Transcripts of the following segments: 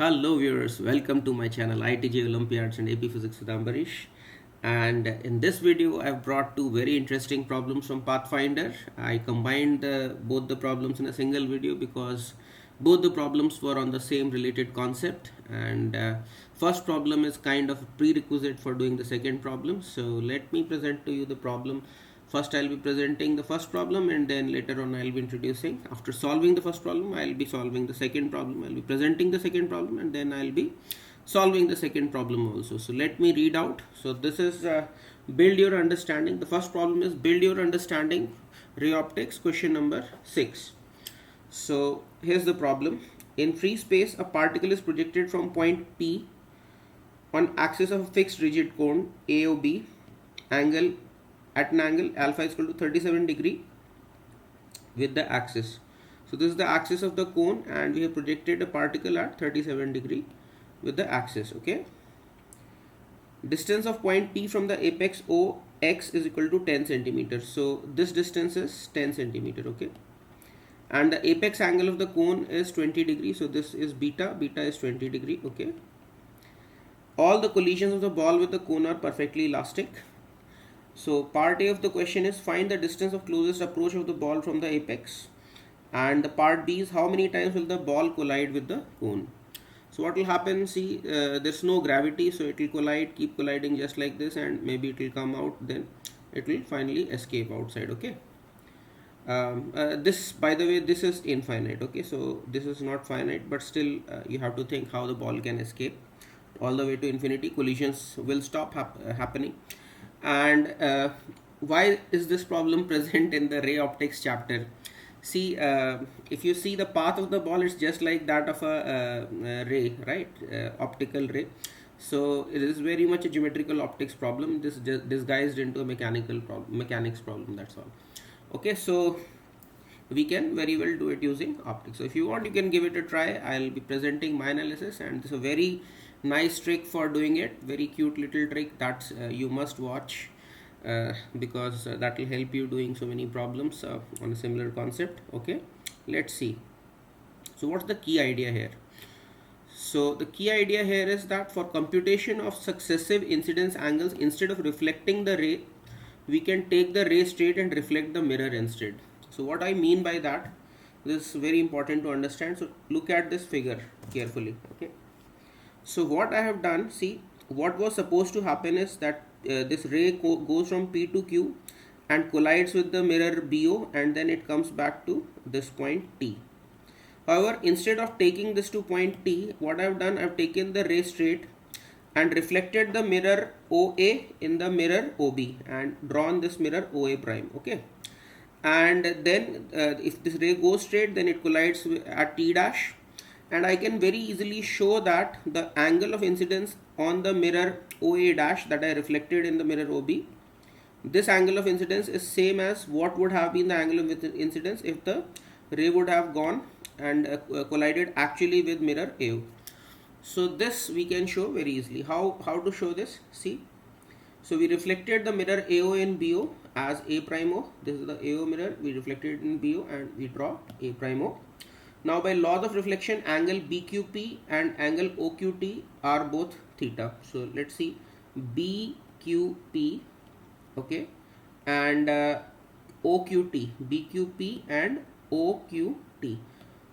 Hello viewers, welcome to my channel ITJ Olympiads and AP Physics with Ambarish. And in this video I've brought two very interesting problems from Pathfinder. I combined both the problems in a single video because both the problems were on the same related concept, and first problem is kind of a prerequisite for doing the second problem. So let me present to you the problem. First I'll be presenting the first problem, and then later on I'll be introducing. After solving the first problem, I'll be solving the second problem. I'll be presenting the second problem, and then I'll be solving the second problem also. So let me read out. So this is build your understanding. The first problem is build your understanding ray optics, question number 6. So here's the problem. In free space, a particle is projected from point P on axis of a fixed rigid cone AOB, angle at an angle alpha is equal to 37 degree with the axis. So this is the axis of the cone, and we have projected a particle at 37 degree with the axis. Okay. Distance of point P from the apex OX is equal to 10 centimeters. So this distance is 10 centimeter. Okay. And the apex angle of the cone is 20 degree. So this is beta. Beta is 20 degree. Okay. All the collisions of the ball with the cone are perfectly elastic. So part A of the question is find the distance of closest approach of the ball from the apex, and the part B is how many times will the ball collide with the cone. So what will happen, see, there's no gravity, so it will collide, keep colliding just like this, and maybe it will come out, then it will finally escape outside. Okay. This, by the way, this is infinite. Okay, so this is not finite, but still you have to think how the ball can escape all the way to infinity. Collisions will stop happening. And why is this problem present in the ray optics chapter? See, if you see the path of the ball, it's just like that of a ray, right? Optical ray. So it is very much a geometrical optics problem. This is disguised into a mechanics problem. That's all. Okay, so we can very well do it using optics. So if you want, you can give it a try. I'll be presenting my analysis, and this is a very nice trick for doing it. Very cute little trick that you must watch because that will help you doing so many problems on a similar concept. Okay, let's see. So what's the key idea here? So the key idea here is that for computation of successive incidence angles, instead of reflecting the ray, we can take the ray straight and reflect the mirror instead. So what I mean by that, this is very important to understand. So look at this figure carefully. Okay. So what I have done, see, what was supposed to happen is that this ray goes from P to Q and collides with the mirror BO, and then it comes back to this point T. However, instead of taking this to point T, what I have done, I have taken the ray straight and reflected the mirror OA in the mirror OB and drawn this mirror OA prime. Okay. And then if this ray goes straight, then it collides at T dash, and I can very easily show that the angle of incidence on the mirror OA dash that I reflected in the mirror OB, this angle of incidence is same as what would have been the angle of incidence if the ray would have gone and collided actually with mirror AO. So this we can show very easily. How to show this? See, so we reflected the mirror AO in BO as A prime O. This is the AO mirror. We reflected it in BO and we draw A prime O. Now by laws of reflection, angle BQP and angle OQT are both theta. So let's see, BQP, okay, and OQT, BQP and OQT.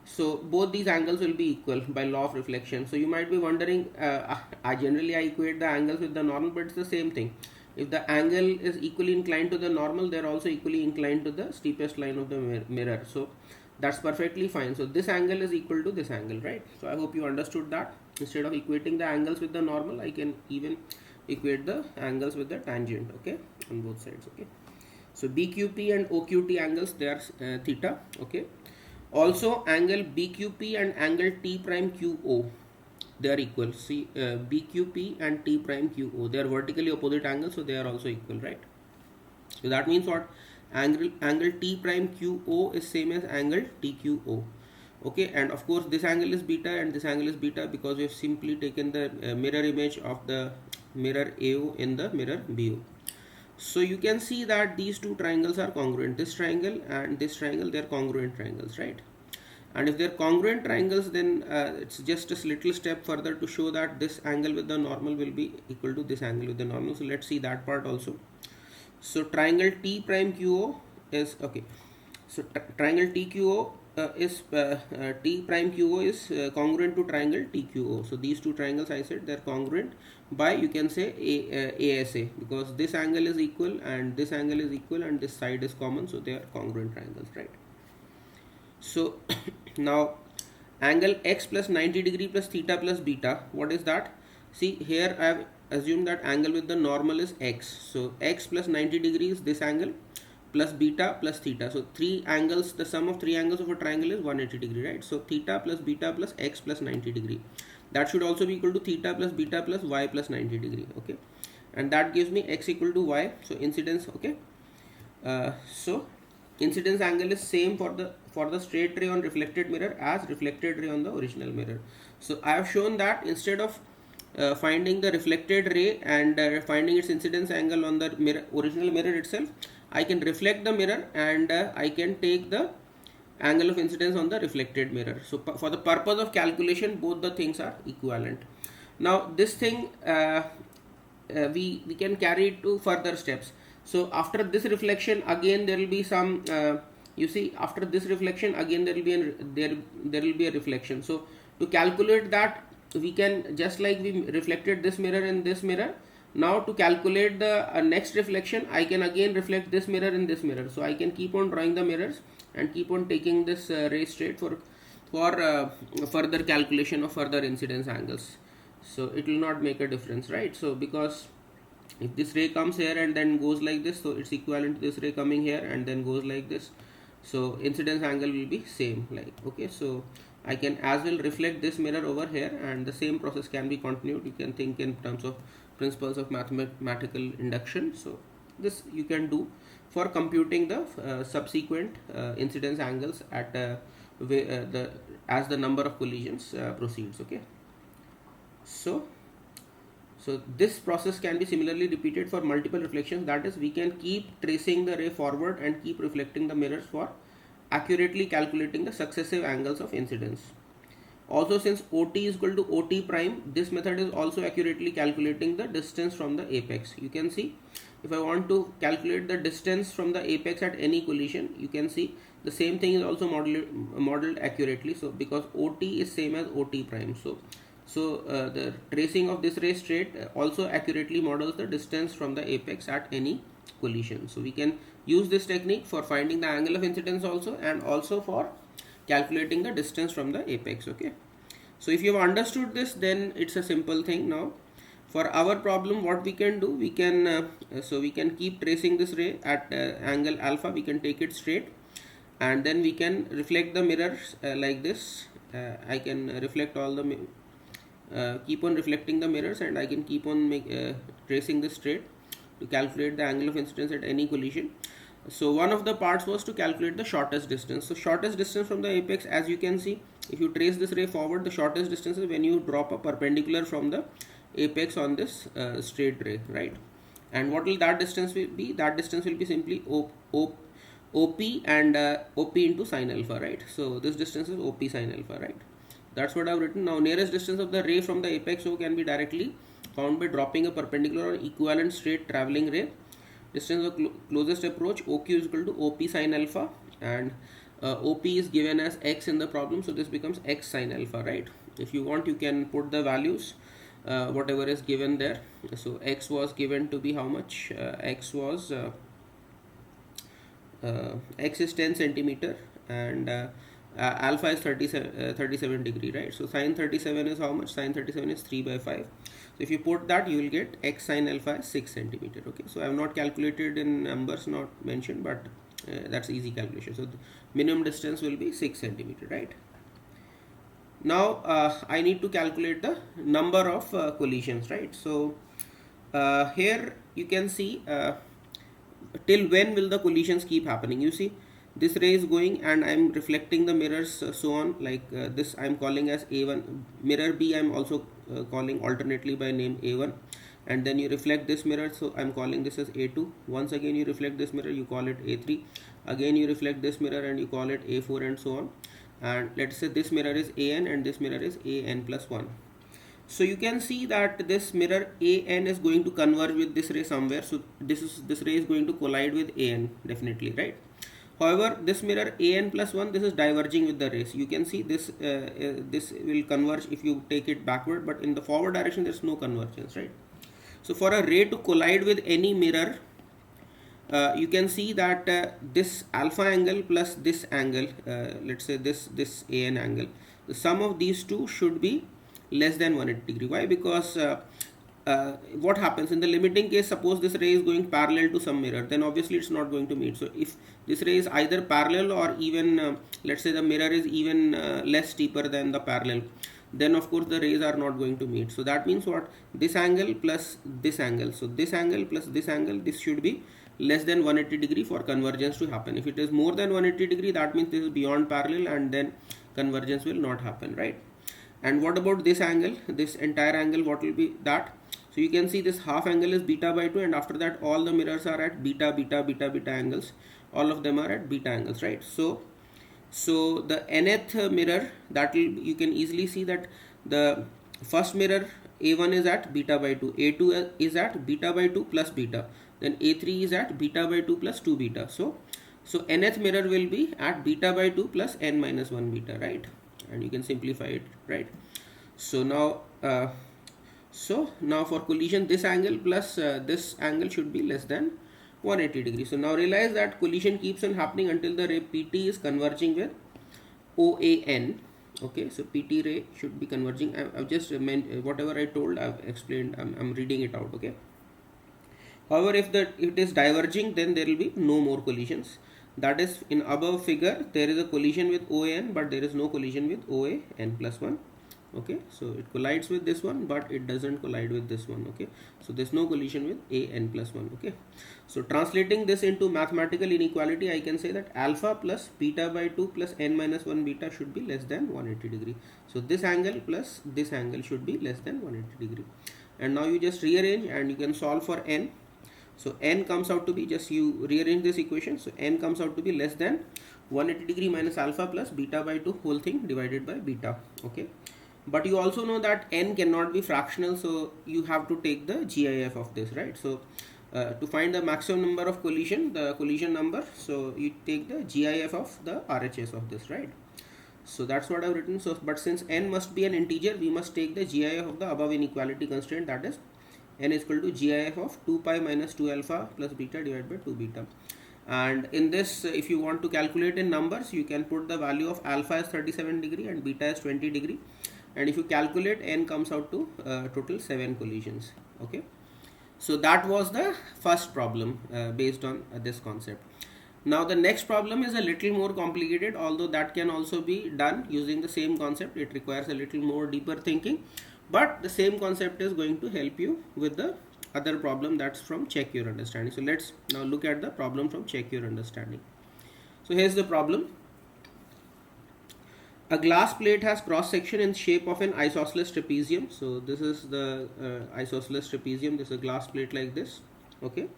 So both these angles will be equal by law of reflection. So you might be wondering, I generally equate the angles with the normal, but it's the same thing. If the angle is equally inclined to the normal, they're also equally inclined to the steepest line of the mirror. So that's perfectly fine. So this angle is equal to this angle, right? So I hope you understood that. Instead of equating the angles with the normal, I can even equate the angles with the tangent, okay, on both sides. Okay, so BQP and OQT angles, they are theta. Okay, also angle BQP and angle T prime QO, they are equal. See, BQP and T prime QO, they are vertically opposite angles, so they are also equal, right? So that means what? Angle T prime QO is same as angle TQO. Okay, and of course this angle is beta and this angle is beta because we have simply taken the mirror image of the mirror AO in the mirror BO. So you can see that these two triangles are congruent. This triangle and this triangle, they are congruent triangles, right? And if they're congruent triangles, then it's just a little step further to show that this angle with the normal will be equal to this angle with the normal. So let's see that part also. So triangle T prime QO is okay. So triangle TQO is T prime QO is congruent to triangle TQO. So these two triangles, I said, they're congruent by, you can say, ASA, because this angle is equal and this angle is equal and this side is common, so they are congruent triangles, right? So now angle x plus 90 degree plus theta plus beta, what is that? See, here I have assumed that angle with the normal is x. So x plus 90 degree is this angle plus beta plus theta. So three angles, the sum of three angles of a triangle is 180 degree, right? So theta plus beta plus x plus 90 degree. That should also be equal to theta plus beta plus y plus 90 degree, okay? And that gives me x equal to y. So incidence, okay? So incidence angle is same for the straight ray on reflected mirror as reflected ray on the original mirror. So I have shown that instead of finding the reflected ray and finding its incidence angle on the original mirror itself, I can reflect the mirror and I can take the angle of incidence on the reflected mirror. So for the purpose of calculation, both the things are equivalent. Now this thing we can carry it to further steps. So after this reflection, again there will be some you see, after this reflection again there will be there will be a reflection. So to calculate that, we can, just like we reflected this mirror in this mirror, now to calculate the next reflection, I can again reflect this mirror in this mirror. So I can keep on drawing the mirrors and keep on taking this ray straight for further calculation of further incidence angles. So it will not make a difference, right? So because if this ray comes here and then goes like this, so it's equivalent to this ray coming here and then goes like this, so incidence angle will be same, like, okay. So I can as well reflect this mirror over here and the same process can be continued. You can think in terms of principles of mathematical induction. So this you can do for computing the subsequent incidence angles at as the number of collisions proceeds, okay. So this process can be similarly repeated for multiple reflections. That is, we can keep tracing the ray forward and keep reflecting the mirrors for accurately calculating the successive angles of incidence. Also, since OT is equal to OT prime, this method is also accurately calculating the distance from the apex. You can see, if I want to calculate the distance from the apex at any collision, you can see the same thing is also modeled accurately. So because OT is same as OT prime, so the tracing of this ray straight also accurately models the distance from the apex at any collision. So we can use this technique for finding the angle of incidence also, and also for calculating the distance from the apex, okay. So if you have understood this, then it's a simple thing. Now for our problem, what we can do, we can so we can keep tracing this ray at angle alpha. We can take it straight and then we can reflect the mirrors like this. I can reflect all the keep on reflecting the mirrors, and I can keep on tracing this straight to calculate the angle of incidence at any collision. So one of the parts was to calculate the shortest distance. So shortest distance from the apex, as you can see, if you trace this ray forward, the shortest distance is when you drop a perpendicular from the apex on this straight ray, right? And what will that distance be? That distance will be simply OP and OP into sine alpha, right? So this distance is OP sine alpha, right? That's what I've written. Now nearest distance of the ray from the apex O can be directly found by dropping a perpendicular or equivalent straight traveling ray. Distance of closest approach, OQ is equal to OP sine alpha, and OP is given as x in the problem, so this becomes x sine alpha, right? If you want, you can put the values whatever is given there. So x was given to be how much? X was x is 10 centimeter and alpha is 37 degree, right? So sine 37 is how much? Sine 37 is 3 by 5. So if you put that, you will get x sine alpha is 6 centimeter, okay. So I have not calculated in numbers, not mentioned, but that's easy calculation. So the minimum distance will be 6 centimeter, right? Now I need to calculate the number of collisions, right? So here you can see till when will the collisions keep happening. You see, this ray is going and I'm reflecting the mirrors, so on, like this I'm calling as A1, mirror B I'm also calling alternately by name A1, and then you reflect this mirror, so I'm calling this as A2. Once again you reflect this mirror, you call it A3. Again you reflect this mirror and you call it A4, and so on. and let's say this mirror is an and this mirror is an plus 1. So you can see that this mirror an is going to converge with this ray somewhere, so this ray is going to collide with an definitely, right? However, this mirror an plus 1, this is diverging with the rays. You can see this this will converge if you take it backward, but in the forward direction there is no convergence, right? So for a ray to collide with any mirror, you can see that this alpha angle plus this angle, let's say this an angle, the sum of these two should be less than 180 degree. Why? Because what happens in the limiting case, suppose this ray is going parallel to some mirror, then obviously it's not going to meet. So if this ray is either parallel or even let's say the mirror is even less steeper than the parallel, then of course the rays are not going to meet. So that means what? This angle plus this angle, so this angle plus this angle, this should be less than 180 degree for convergence to happen. If it is more than 180 degree, that means this is beyond parallel and then convergence will not happen, right? And what about this angle, this entire angle, what will be that? So you can see this half angle is beta by 2, and after that all the mirrors are at beta angles, all of them are at beta angles, right? So the nth mirror, that will, you can easily see that the first mirror a1 is at beta by 2, a2 is at beta by 2 plus beta, then a3 is at beta by 2 plus 2 beta. So nth mirror will be at beta by 2 plus n minus 1 beta, right? And you can simplify it, right? So now for collision, this angle plus this angle should be less than 180 degrees. So now realize that collision keeps on happening until the ray PT is converging with OAN. Okay, so PT ray should be converging. I've just meant whatever I told, I've explained. I'm reading it out. Okay. However, if it is diverging, then there will be no more collisions. That is, in above figure there is a collision with OAN, but there is no collision with OAN plus 1. Okay, so it collides with this one, but it doesn't collide with this one. Okay, so there's no collision with an plus 1. Okay, so translating this into mathematical inequality, I can say that alpha plus beta by 2 plus n minus 1 beta should be less than 180 degree. So this angle plus this angle should be less than 180 degree. And now you just rearrange and you can solve for n. So n comes out to be, just you rearrange this equation, so n comes out to be less than 180 degree minus alpha plus beta by 2 whole thing divided by beta. Okay, but you also know that n cannot be fractional, so you have to take the GIF of this, right? So to find the maximum number of collision, the collision number, so you take the GIF of the RHS of this, right? So that's what I've written. So but since n must be an integer, we must take the GIF of the above inequality constraint, that is n is equal to GIF of 2 pi minus 2 alpha plus beta divided by 2 beta. And in this, if you want to calculate in numbers, you can put the value of alpha as 37 degree and beta as 20 degree, and if you calculate, n comes out to total 7 collisions. Okay, so that was the first problem based on this concept. Now the next problem is a little more complicated, although that can also be done using the same concept. It requires a little more deeper thinking, but the same concept is going to help you with the other problem, that's from check your understanding. So let's now look at the problem from check your understanding. So here's the problem. A glass plate has cross section in shape of an isosceles trapezium. So this is the isosceles trapezium. This is a glass plate like this. Okay,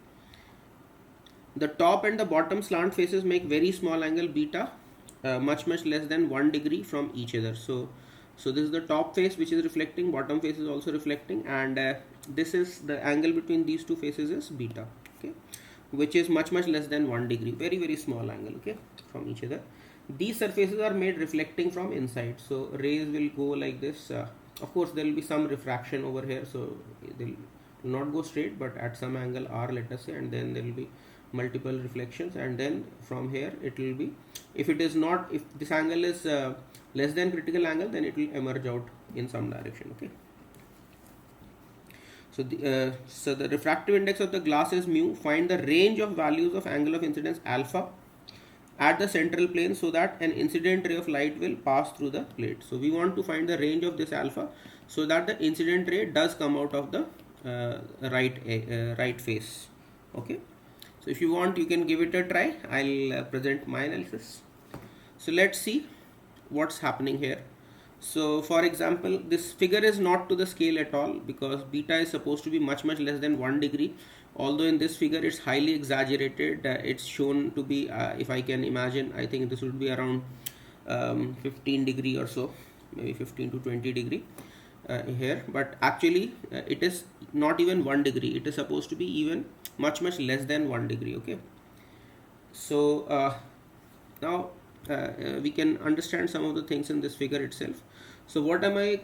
the top and the bottom slant faces make very small angle beta, much less than 1 degree from each other. So this is the top face which is reflecting, bottom face is also reflecting, and this is the angle between these two faces is beta. Okay, which is much less than 1 degree, very small angle, okay, from each other. These surfaces are made reflecting from inside, so rays will go like this. Of course there will be some refraction over here, so they will not go straight, but at some angle r, let us say, and then there will be multiple reflections, and then from here it will be, if it is not, if this angle is less than critical angle, then it will emerge out in some direction. Okay, so the refractive index of the glass is mu. Find the range of values of angle of incidence alpha at the central plane so that an incident ray of light will pass through the plate. So we want to find the range of this alpha so that the incident ray does come out of the right face. Okay, so if you want, you can give it a try. I'll present my analysis. So let's see what's happening here. So for example, this figure is not to the scale at all, because beta is supposed to be much less than 1 degree, although in this figure it's highly exaggerated. It's shown to be, if I can imagine, I think this would be around 15 degree or so, maybe 15 to 20 degree here, but actually it is not even 1 degree. It is supposed to be even much less than 1 degree. Okay, so now we can understand some of the things in this figure itself. So what am I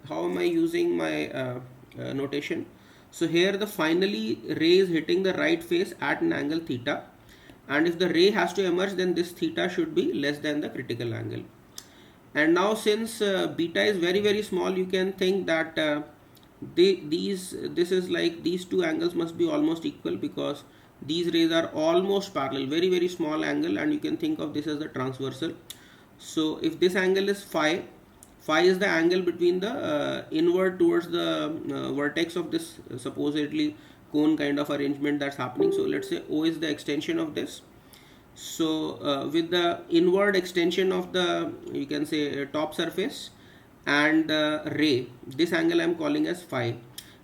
how am I using my notation? So here the finally ray is hitting the right face at an angle theta, and if the ray has to emerge, then this theta should be less than the critical angle. And now since beta is very small, you can think that this is like these two angles must be almost equal, because these rays are almost parallel, very small angle, and you can think of this as the transversal. So if this angle is phi, phi is the angle between the inward towards the vertex of this supposedly cone kind of arrangement that's happening. So let's say O is the extension of this. So with the inward extension of the, you can say, top surface and the ray, this angle I am calling as phi,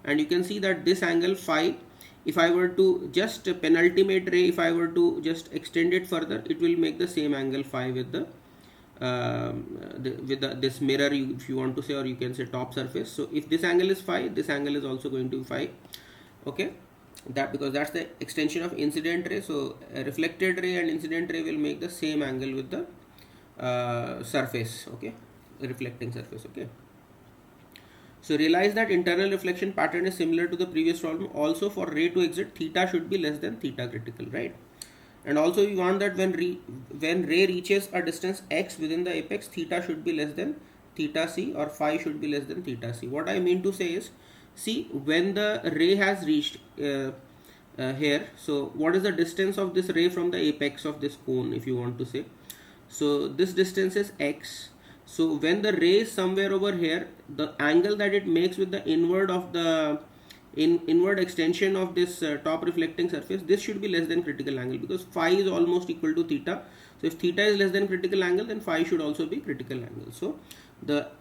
and you can see that this angle phi, if I were to just penultimate ray, if I were to just extend it further, it will make the same angle phi with the this mirror, if you want to say, or you can say top surface. So if this angle is phi, this angle is also going to be phi. Okay, that because that's the extension of incident ray. So a reflected ray and incident ray will make the same angle with the surface. Okay, reflecting surface. Okay, so realize that internal reflection pattern is similar to the previous problem. Also for ray to exit, theta should be less than theta critical, right? And also we want that when ray reaches a distance x within the apex, theta should be less than theta c, or phi should be less than theta c. What I mean to say is, see, when the ray has reached here, so what is the distance of this ray from the apex of this cone, if you want to say? So this distance is x. So when the ray is somewhere over here, the angle that it makes with the inward of the inward extension of this top reflecting surface, this should be less than critical angle, because phi is almost equal to theta. So if theta is less than critical angle, then phi should also be critical angle. So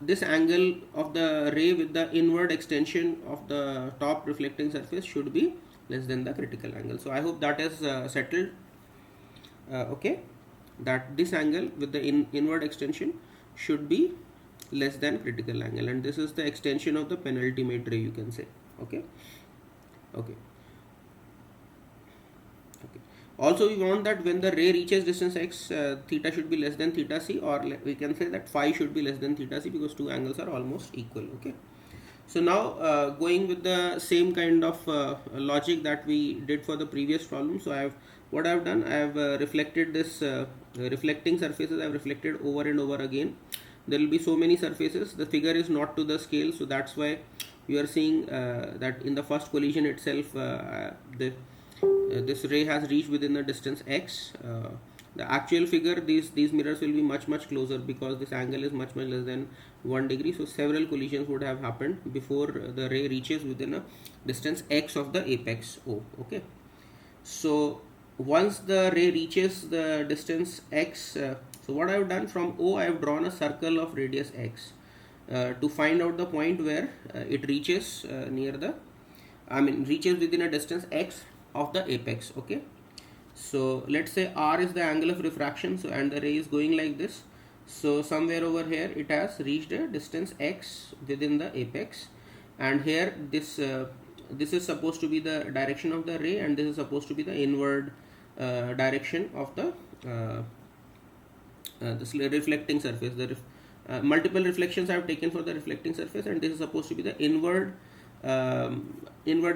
this angle of the ray with the inward extension of the top reflecting surface should be less than the critical angle. So I hope that is settled. Okay, that this angle with the inward extension should be less than critical angle, and this is the extension of the penultimate ray, you can say. Okay. Also we want that when the ray reaches distance x, theta should be less than theta c, or we can say that phi should be less than theta c, because two angles are almost equal. Okay, so now going with the same kind of logic that we did for the previous problem. So what I have done, I have reflected this reflecting surfaces, I have reflected over and over again. There will be so many surfaces, the figure is not to the scale, so that's why you are seeing that in the first collision itself this ray has reached within the distance x. The actual figure, these mirrors will be much closer, because this angle is much less than 1 degree. So several collisions would have happened before the ray reaches within a distance x of the apex O. Okay, so once the ray reaches the distance x, so what I have done, from O I have drawn a circle of radius x to find out the point where it reaches reaches within a distance x of the apex. Okay, so let's say r is the angle of refraction, so and the ray is going like this. So somewhere over here it has reached a distance x within the apex, and here this is supposed to be the direction of the ray, and this is supposed to be the inward direction of the this reflecting surface. Multiple reflections I have taken for the reflecting surface, and this is supposed to be the inward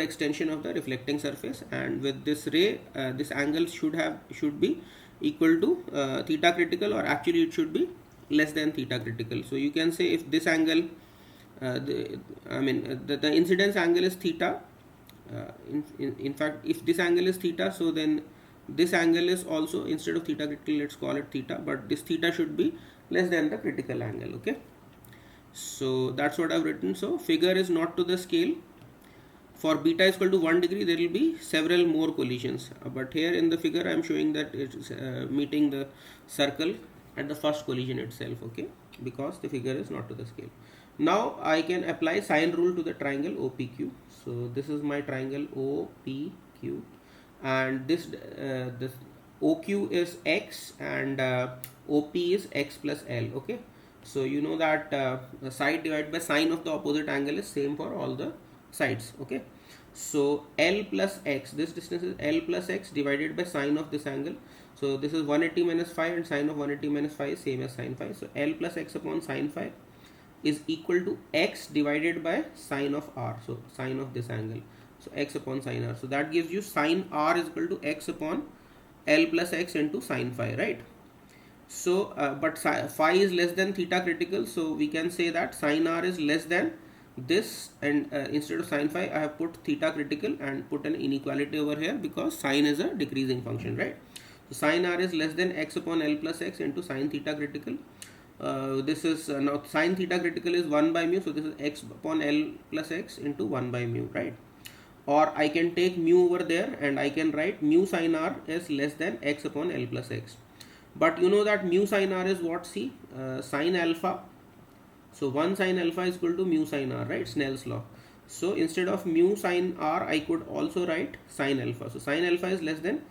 extension of the reflecting surface. And with this ray, this angle should be equal to theta critical, or actually it should be less than theta critical. So you can say if this angle, the incidence angle is theta. In fact, if this angle is theta, so then this angle is also, instead of theta critical, let's call it theta, but this theta should be less than the critical angle. Okay, so that's what I've written. So figure is not to the scale. For beta is equal to 1 degree, there will be several more collisions, but here in the figure I am showing that it's meeting the circle at the first collision itself. Okay, because the figure is not to the scale. Now I can apply sine rule to the triangle OPQ. So this is my triangle OPQ, and this OQ is x and OP is x plus L. Okay, so you know that the side divided by sine of the opposite angle is same for all the sides. Okay, so L plus x, this distance is L plus x divided by sine of this angle. So this is 180 minus 5 and sine of 180 minus 5 is same as sine phi. So L plus x upon sine phi is equal to x divided by sine of r. So sine of this angle. So x upon sine r. So that gives you sine r is equal to x upon L plus x into sine phi, right? So but phi is less than theta critical, so we can say that sine r is less than this, and instead of sine phi I have put theta critical and put an inequality over here because sine is a decreasing function, right? So sine r is less than x upon L plus x into sine theta critical. This is now sine theta critical is 1 by mu, so this is x upon L plus x into 1 by mu, right? Or I can take mu over there and I can write mu sine r is less than x upon L plus x. But you know that mu sine r is what? See, sine alpha. So 1 sine alpha is equal to mu sine r, right? Snell's law. So instead of mu sine r, I could also write sine alpha. So sine alpha is less than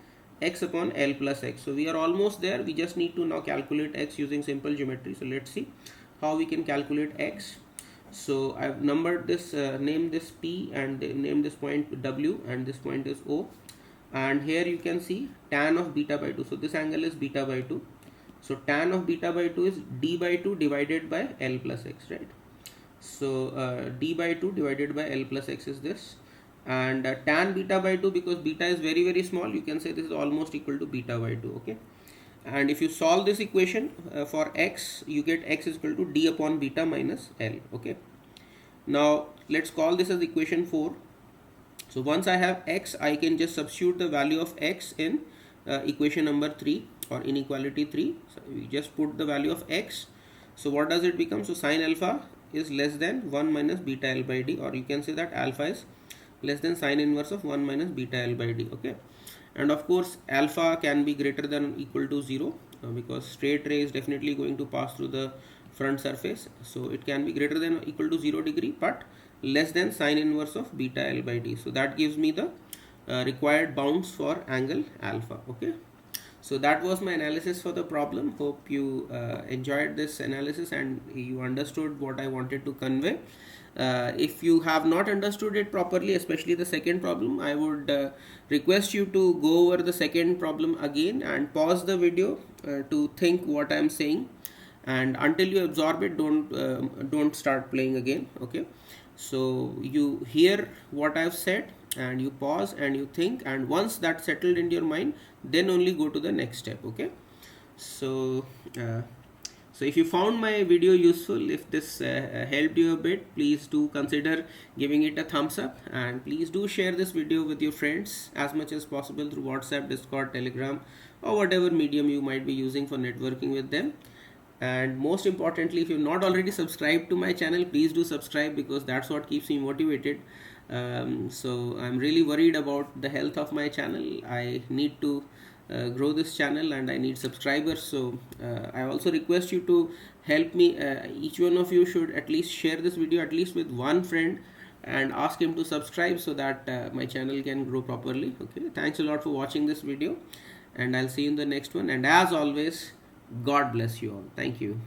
x upon L plus x. So we are almost there. We just need to now calculate x using simple geometry. So let's see how we can calculate x. So I've numbered this, named this P and named this point W, and this point is O. And here you can see tan of beta by 2. So this angle is beta by 2. So tan of beta by 2 is d by 2 divided by L plus x, right? So d by 2 divided by L plus x is this. And tan beta by 2, because beta is very very small, you can say this is almost equal to beta by 2. Okay, and if you solve this equation for x, you get x is equal to d upon beta minus L. Okay, now let's call this as equation 4. So once I have x, I can just substitute the value of x in equation number 3 or inequality 3. So we just put the value of x. So what does it become? So sine alpha is less than 1 minus beta L by d, or you can say that alpha is less than sine inverse of 1 minus beta L by d. Okay, and of course alpha can be greater than or equal to 0 because straight ray is definitely going to pass through the front surface. So it can be greater than or equal to 0 degree, but less than sine inverse of beta L by d. So that gives me the required bounds for angle alpha. Okay, so that was my analysis for the problem. Hope you enjoyed this analysis and you understood what I wanted to convey. If you have not understood it properly, especially the second problem, I would request you to go over the second problem again and pause the video to think what I am saying, and until you absorb it, don't start playing again. Okay, so you hear what I've said and you pause and you think, and once that's settled in your mind, then only go to the next step. Okay, so so if you found my video useful, if this helped you a bit, please do consider giving it a thumbs up, and please do share this video with your friends as much as possible through WhatsApp, Discord, Telegram, or whatever medium you might be using for networking with them. And most importantly, if you're not already subscribed to my channel, please do subscribe, because that's what keeps me motivated. So I'm really worried about the health of my channel. I need to grow this channel and I need subscribers. So I also request you to help me. Each one of you should at least share this video at least with one friend and ask him to subscribe so that my channel can grow properly. Okay, thanks a lot for watching this video, and I'll see you in the next one. And as always, God bless you all. Thank you.